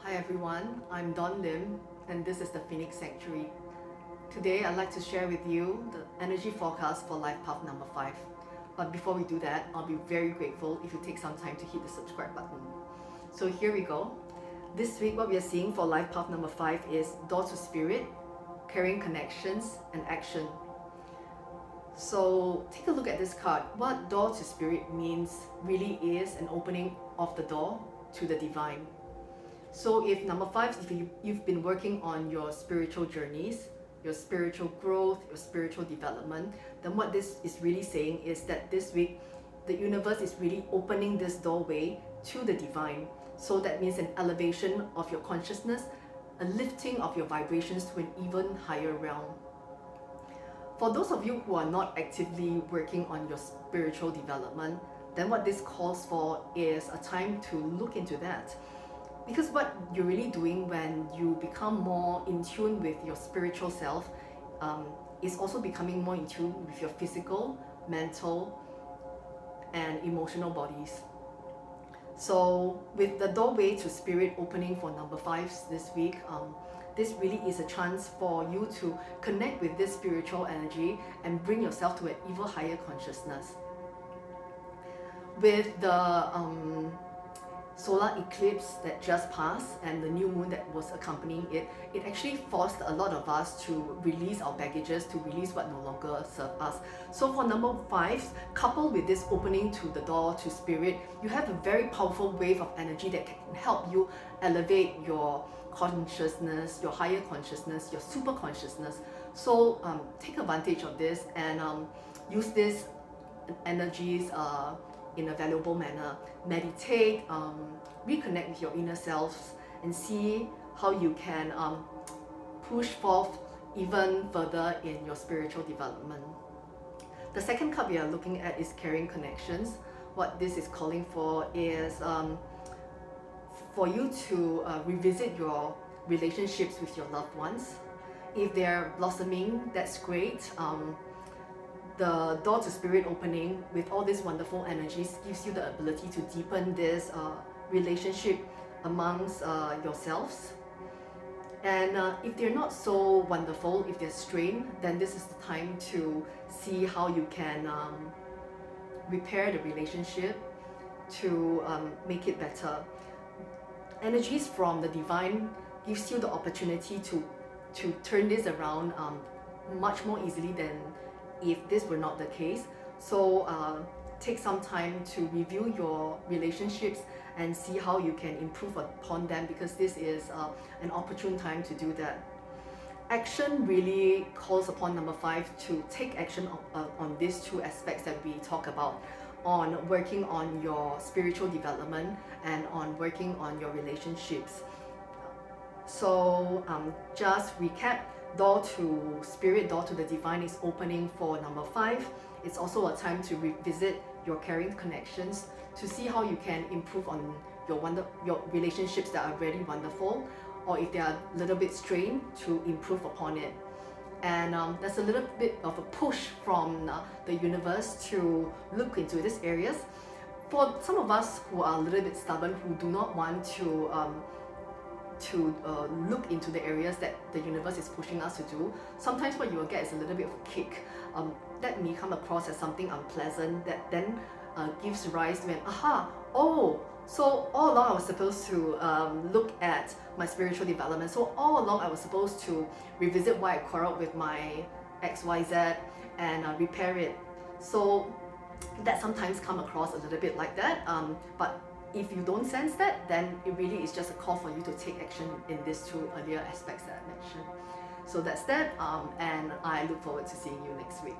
Hi everyone, I'm Don Lim and this is the Phoenix Sanctuary. Today I'd like to share with you the energy forecast for Life Path number 5. But before we do that, I'll be very grateful if you take some time to hit the subscribe button. So here we go. This week what we are seeing for Life Path number 5 is Door to Spirit, Carrying Connections and Action. So take a look at this card. What Door to Spirit means really is an opening of the door to the divine. So if number 5, if you've been working on your spiritual journeys, your spiritual growth, your spiritual development, then what this is really saying is that this week, the universe is really opening this doorway to the divine. So that means an elevation of your consciousness, a lifting of your vibrations to an even higher realm. For those of you who are not actively working on your spiritual development, then what this calls for is a time to look into that. Because what you're really doing when you become more in tune with your spiritual self is also becoming more in tune with your physical, mental, and emotional bodies. So with the doorway to spirit opening for number 5 this week, this really is a chance for you to connect with this spiritual energy and bring yourself to an even higher consciousness. With the solar eclipse that just passed and the new moon that was accompanying it, it actually forced a lot of us to release our baggages, to release what no longer serves us. So for number 5, coupled with this opening to the door to spirit, you have a very powerful wave of energy that can help you elevate your consciousness, your higher consciousness, your super consciousness. So take advantage of this and use these energies in a valuable manner. Meditate, reconnect with your inner selves and see how you can push forth even further in your spiritual development. The second card we are looking at is Carrying Connections. What this is calling for is for you to revisit your relationships with your loved ones. If they're blossoming, that's great. The door to spirit opening with all these wonderful energies gives you the ability to deepen this relationship amongst yourselves. And if they're not so wonderful, if they're strained, then this is the time to see how you can repair the relationship to make it better. Energies from the divine gives you the opportunity to turn this around much more easily than if this were not the case. So take some time to review your relationships and see how you can improve upon them, because this is an opportune time to do that. Action really calls upon number 5 to take action on these two aspects that we talk about, on working on your spiritual development and on working on your relationships. So just recap, door to spirit, door to the divine is opening for number 5. It's also a time to revisit your carrying connections to see how you can improve on your relationships that are really wonderful, or if they are a little bit strained, to improve upon it. And there's a little bit of a push from the universe to look into these areas. For some of us who are a little bit stubborn, who do not want to look into the areas that the universe is pushing us to do, sometimes what you will get is a little bit of a kick. That may come across as something unpleasant that then gives rise to an aha, oh, so all along I was supposed to look at my spiritual development. So all along I was supposed to revisit why I quarreled with my XYZ and repair it. So that sometimes come across a little bit like that, but if you don't sense that, then it really is just a call for you to take action in these two earlier aspects that I mentioned. So that's that, and I look forward to seeing you next week.